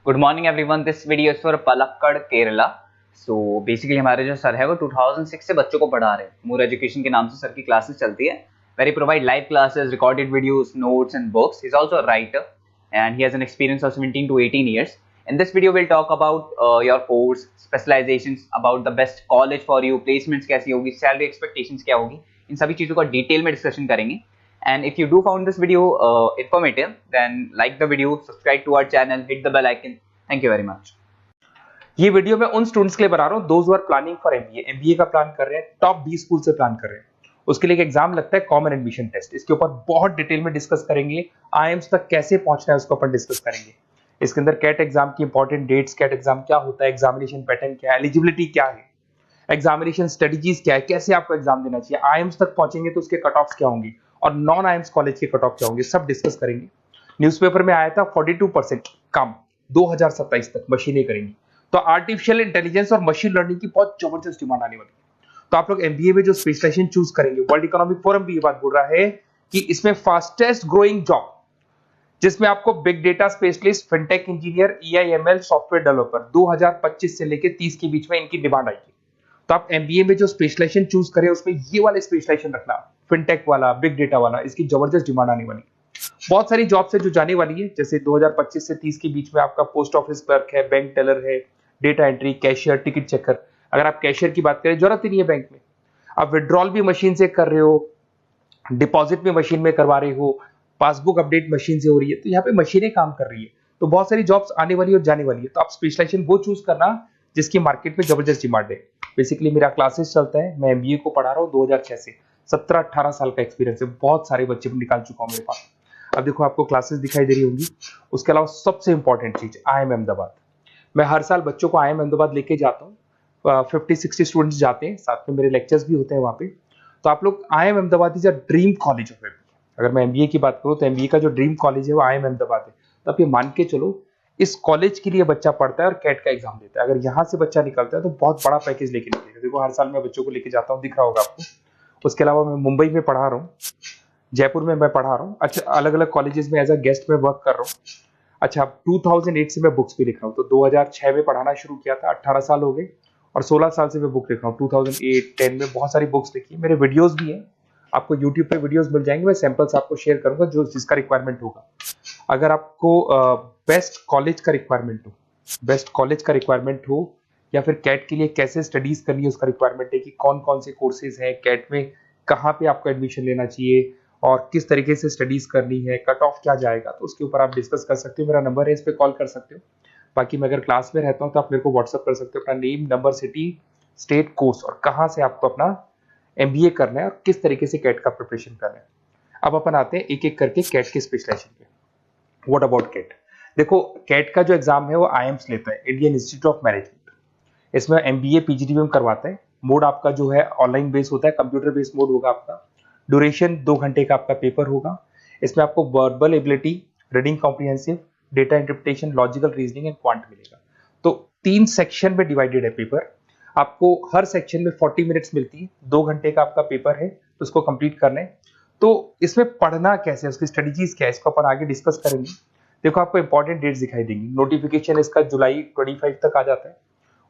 Good morning everyone, this video is for Palakkad Kerala. So basically हमारे जो sir है वो 2006 से बच्चों को पढ़ा रहे हैं। मूर एजुकेशन के नाम से सर की क्लासेस चलती है, where he provide live classes, recorded videos, notes and books. He is also a writer and he has an experience of 17 to 18 years. In this video, we'll talk about your course, specializations, about the best college for you, placements कैसी होगी, salary expectations क्या होगी, इन सभी चीज़ों का detail में discussion करेंगे। And if you do found this video informative, then like the video, subscribe to our channel, hit the bell icon. Thank you very much. ये वीडियो मैं उन स्टूडेंट्स के लिए बना रहा हूँ those who are planning for MBA का plan कर रहे हैं, टॉप 20 स्कूल से प्लान कर रहे हैं। उसके लिए एक एग्जाम लगता है कॉमन एडमिशन टेस्ट। इसके ऊपर बहुत डिटेल में डिस्कस करेंगे। आईएम्स तक कैसे पहुंचना है उसको अपन डिस्कस करेंगे। इसके अंदर कैट एग्जाम की इंपॉर्टेंट डेट्स, कैट एग्जाम क्या होता है, एग्जामिनेशन पैटर्न क्या है, एलिजिबिलिटी क्या है, एग्जामिनेशन स्ट्रेटजीज क्या है, कैसे आपको एग्जाम देना चाहिए, आईएम्स तक पहुंचेंगे तो उसके कट ऑफ क्या होंगे और नॉन आईएम्स कॉलेज के कट ऑफ क्या होंगे, सब डिस्कस करेंगे। न्यूज़पेपर में आया था 42% कम 2027 तक मशीनें करेंगी। तो आर्टिफिशियल इंटेलिजेंस और मशीन लर्निंग की बहुत जबरदस्त डिमांड आने वाली है। तो आप लोग एमबीए में जो स्पेशलाइजेशन चूज करेंगे, वर्ल्ड इकोनॉमिक फोरम भी ये बात बोल रहा है कि इसमें फास्टेस्ट ग्रोइंग जॉब जिसमें आपको big data specialist, fintech engineer, AIML, software developer 2025 से लेकर 30 के बीच में इनकी डिमांड आएगी। तो आप एमबीए में जो स्पेशलाइजेशन चूज करें उसमें ये वाले स्पेशलाइजेशन रखना, फिनटेक वाला, बिग डेटा वाला, इसकी जबरदस्त डिमांड आने वाली है। बहुत सारी जॉब्स है जो जाने वाली है, जैसे 2025 से 30 के बीच में आपका पोस्ट ऑफिस क्लर्क है, बैंक टेलर है, data entry, cashier, ticket checker. अगर आप कैशियर की बात करें, जरूरत ही नहीं है बैंक में, आप विड्रॉल भी मशीन से कर रहे हो, डिपॉजिट भी मशीन में करवा रहे हो, पासबुक अपडेट मशीन से हो रही है, तो यहाँ पे मशीनें काम कर रही है। तो बहुत सारी जॉब्स आने वाली और जाने वाली है। तो आप स्पेशलाइजेशन वो चूज करना जिसकी मार्केट में जबरदस्त डिमांड है। बेसिकली मेरा क्लासेस चलता है, मैं एमबीए को पढ़ा रहा हूँ 2006 से। 17-18 साल का एक्सपीरियंस है, बहुत सारे बच्चे निकाल चुका हूँ मेरे पास। अब देखो आपको क्लासेस दिखाई दे रही होंगी। उसके अलावा सबसे इंपॉर्टेंट चीज IIM अहमदाबाद। मैं हर साल बच्चों को IIM अहमदाबाद लेके जाता हूँ। 50-60 स्टूडेंट्स जाते हैं, साथ में मेरे लेक्चर्स भी होते हैं वहाँ पे। तो आप लोग IIM Ahmedabad is a dream college of MBA. अगर मैं एमबीए की बात करूँ तो एमबीए का जो ड्रीम कॉलेज है वो IIM अहमदाबाद है। तो आप ये मान के चलो, इस कॉलेज के लिए बच्चा पढ़ता है और कैट का एग्जाम देता है। अगर यहाँ से बच्चा निकलता है तो बहुत बड़ा पैकेज लेके निकलेगा। देखो हर साल मैं बच्चों को लेके जाता हूँ, दिख रहा होगा आपको। उसके अलावा मैं मुंबई में पढ़ा रहा हूँ, जयपुर में मैं पढ़ा रहा हूँ, अच्छा अलग अलग कॉलेजेस में एज अ गेस्ट में वर्क कर रहा हूँ। अच्छा 2008 से मैं बुक्स भी लिख रहा हूँ। तो 2006 में पढ़ाना शुरू किया था, 18 साल हो गए, और 16 साल से मैं बुक लिख रहा हूँ। 2008-10 में बहुत सारी बुक्स लिखी, मेरे वीडियोस भी हैं, आपको यूट्यूब पे वीडियोस मिल जाएंगे। मैं सैंपल्स आपको शेयर करूंगा जो जिसका रिक्वायरमेंट होगा। अगर आपको बेस्ट कॉलेज का रिक्वायरमेंट हो या फिर कैट के लिए कैसे स्टडीज करनी है उसका रिक्वायरमेंट है कि कौन कौन से कोर्सेज हैं कैट में, कहाँ पे आपको एडमिशन लेना चाहिए और किस तरीके से स्टडीज करनी है, कट ऑफ क्या जाएगा, तो उसके ऊपर आप डिस्कस कर सकते हो। मेरा नंबर है, इस पर कॉल कर सकते हो। बाकी मैं अगर क्लास में रहता हूँ तो आप मेरे को व्हाट्सअप कर सकते हो, अपना name, number, city, state, course और कहाँ से आपको अपना एमबीए करना है और किस तरीके से कैट का प्रिपरेशन करना है। अब अपन आते हैं एक एक करके कैट के स्पेशलाइजेशन पे। What about CAT? देखो कैट का जो एग्जाम है वो आईएम्स लेता है, इंडियन इंस्टीट्यूट ऑफ मैनेजमेंट। इसमें एमबीए पीजीडीएम करवाता है। मोड आपका जो है ऑनलाइन बेस होता है, कंप्यूटर बेस्ड मोड होगा आपका। ड्यूरेशन 2 घंटे का आपका पेपर होगा। इसमें आपको verbal ability, reading comprehensive, data interpretation, logical reasoning and quant मिलेगा। तो 3 सेक्शन में डिवाइडेड है पेपर। आपको हर सेक्शन में 40 मिनट्स मिलती है। 2 घंटे का आपका पेपर है, तो उसको कंप्लीट करना है। तो इसमें पढ़ना कैसे है, उसकी स्ट्रेटजीज क्या है, इसको अपन आगे डिस्कस करेंगे। देखो आपको इंपॉर्टेंट डेट्स दिखाई देंगी। नोटिफिकेशन इसका जुलाई 25 तक आ जाता है।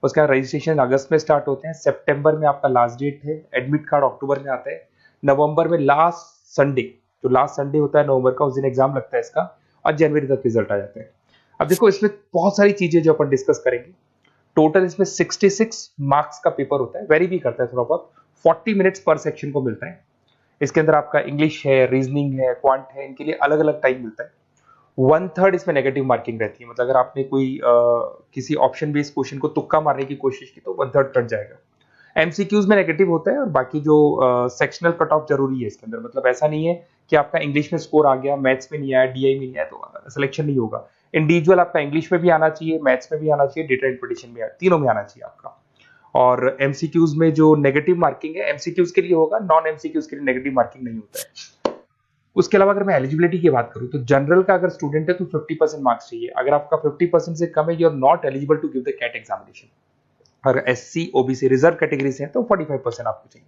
उसका रजिस्ट्रेशन अगस्त में स्टार्ट होते हैं, सितंबर में आपका लास्ट डेट है, एडमिट कार्ड अक्टूबर में आता है, नवंबर में लास्ट संडे, जो लास्ट संडे होता है नवंबर का, उस दिन एग्जाम लगता है इसका, और जनवरी तक रिजल्ट आ जाता है। अब देखो इसमें बहुत सारी चीजें जो अपन डिस्कस करेंगे। टोटल इसमें 66 मार्क्स का पेपर होता है, वेरी भी करता है थोड़ा बहुत। 40 मिनट्स पर सेक्शन को मिलता है। इसके अंदर आपका इंग्लिश है, रीजनिंग है, क्वांट है, इनके लिए अलग अलग टाइम मिलता है। 1/3 इसमें नेगेटिव मार्किंग रहती है, मतलब अगर आपने कोई किसी ऑप्शन बेस्ड क्वेश्चन को तुक्का मारने की कोशिश की तो 1/3 कट जाएगा। एमसीक्यूज में नेगेटिव होता है, और बाकी जो सेक्शनल कट ऑफ जरूरी है इसके अंदर। मतलब ऐसा नहीं है कि आपका इंग्लिश में स्कोर आ गया, मैथ्स में नहीं आया, डीआई में नहीं आया तो सिलेक्शन नहीं होगा। इंडिविजुअल आपका इंग्लिश में भी आना चाहिए, मैथ्स में भी आना चाहिए, डेटा इंटरप्रिटेशन में, तीनों में आना चाहिए आपका। और एमसीक्यूज में जो नेगेटिव मार्किंग है एमसीक्यूज के लिए होगा, नॉन एमसीक्यूज के लिए नेगेटिव मार्किंग नहीं होता है। उसके अलावा अगर मैं एलिजिबिलिटी की बात करूं तो जनरल का अगर स्टूडेंट है तो 50% मार्क्स चाहिए। अगर आपका 50% से कम है, you are not eligible to give the CAT examination. अगर एससी, ओबीसी, रिजर्व कैटेगरी से है तो 45% आपको चाहिए।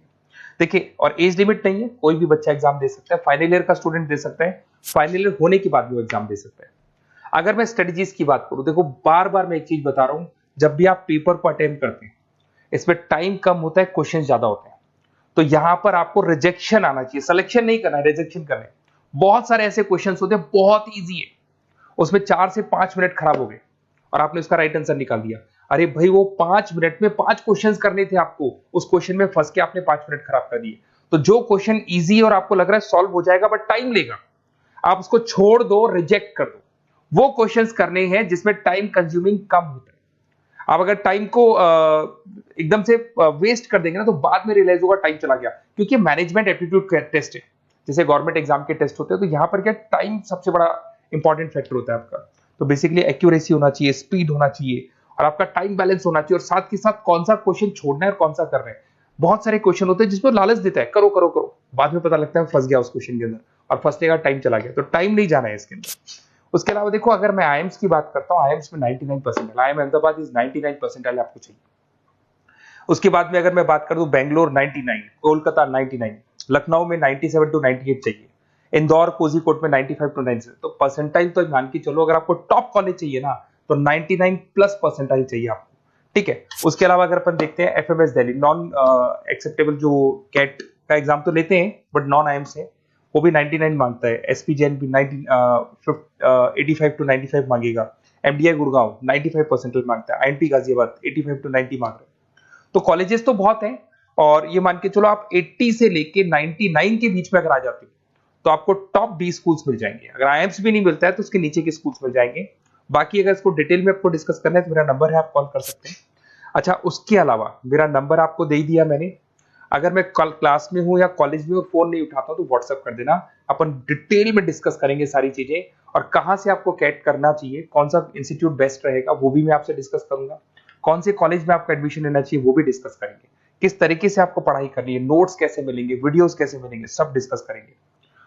देखिए, और एज लिमिट नहीं है, कोई भी बच्चा एग्जाम दे सकता है। फाइनल ईयर का स्टूडेंट दे सकता है, फाइनल ईयर होने के बाद भी वो एग्जाम दे सकता है। अगर मैं स्ट्रेटजीज की बात करूं, देखो बार बार मैं एक चीज बता रहा हूं, जब भी आप पेपर को अटेम्प्ट करते हैं इसमें टाइम कम होता है, क्वेश्चन ज्यादा होते हैं, तो यहां पर आपको रिजेक्शन आना चाहिए, सिलेक्शन नहीं करना है, रिजेक्शन करना है। बहुत सारे ऐसे क्वेश्चंस होते हैं बहुत इजी है, उसमें 4 से 5 मिनट खराब हो गए और आपने उसका राइट आंसर निकाल दिया। अरे भाई वो 5 मिनट में 5 क्वेश्चंस करने थे आपको, उस क्वेश्चन में फंस के आपने 5 मिनट खराब कर दिए। तो जो क्वेश्चन इजी और आपको लग रहा है सॉल्व हो जाएगा बट टाइम लेगा, आप उसको छोड़ दो, रिजेक्ट कर दो। वो क्वेश्चंस करने हैं जिसमें टाइम कंज्यूमिंग कम होता है। आप अगर टाइम को एकदम से वेस्ट कर देंगे ना तो बाद में रियलाइज होगा टाइम चला गया, क्योंकि मैनेजमेंट एप्टीट्यूड टेस्ट है, जैसे गवर्नमेंट एग्जाम के टेस्ट होते हैं, तो यहां पर क्या टाइम सबसे बड़ा इंपॉर्टेंट फैक्टर होता है आपका। तो बेसिकली एक्यूरेसी होना चाहिए, स्पीड होना चाहिए और आपका टाइम बैलेंस होना चाहिए, और साथ के साथ कौन सा क्वेश्चन छोड़ना है और कौन सा करना है। बहुत सारे क्वेश्चन होते हैं जिसमें लालच देता है करो करो करो, बाद में पता लगता है फंस गया उस क्वेश्चन के अंदर और फंसने का टाइम चला गया, तो टाइम नहीं जाना है इसके अंदर। उसके अलावा देखो अगर मैं आईएम्स की बात करता हूँ, आईएम्स में 99% आईएम अहमदाबाद इज 99% आपको चाहिए। उसके बाद में अगर मैं बात कर दूं, बेंगलोर 99, कोलकाता 99, लखनऊ में 97 टू 98 चाहिए, इंदौर कोझीकोड में 95 टू 97। तो परसेंटाइल तो मान के चलो, अगर आपको टॉप कॉलेज चाहिए ना तो 99 प्लस परसेंटाइल चाहिए आपको, ठीक है। उसके अलावा अगर अपन देखते हैं एफएमएस दिल्ली, नॉन एक्सेप्टेबल जो कैट का एग्जाम तो लेते हैं बट नॉन आईएम से, वो भी 99 मांगता है। एसपी जैन भी 85 टू 95 मांगेगा। एमडीआई गुड़गांव 95 परसेंटाइल मांगता है। आईएनपी गाजियाबाद 85 टू 90 मांग रहे हैं। तो कॉलेजेस तो बहुत हैं, और ये मान के चलो आप 80 से लेके 99 के बीच में अगर आ जाते हो तो आपको टॉप 20 स्कूल्स मिल जाएंगे। अगर आईएम्स भी नहीं मिलता है तो उसके नीचे के स्कूल्स मिल जाएंगे। बाकी अगर इसको डिटेल में आपको डिस्कस करना है तो मेरा नंबर है, आप कॉल कर सकते हैं। अच्छा, उसके अलावा मेरा नंबर आपको दे दिया मैंने, अगर मैं कल क्लास में हूं या कॉलेज में हूं, फोन नहीं उठाता हूं तो व्हाट्सएप कर देना, अपन डिटेल में डिस्कस करेंगे सारी चीजें, और कहां से आपको कैट करना चाहिए, कौन सा इंस्टीट्यूट बेस्ट रहेगा वो भी मैं आपसे डिस्कस करूंगा, कौन से कॉलेज में आपको एडमिशन लेना चाहिए वो भी डिस्कस करेंगे, किस तरीके से आपको पढ़ाई करनी है, नोट्स कैसे मिलेंगे, वीडियोस कैसे मिलेंगे, सब डिस्कस करेंगे।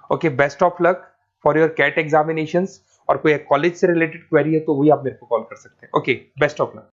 Okay, best of luck for your CAT examinations, और कोई कॉलेज से रिलेटेड क्वेरी है तो वही आप मेरे को कॉल कर सकते हैं। Okay, best of luck.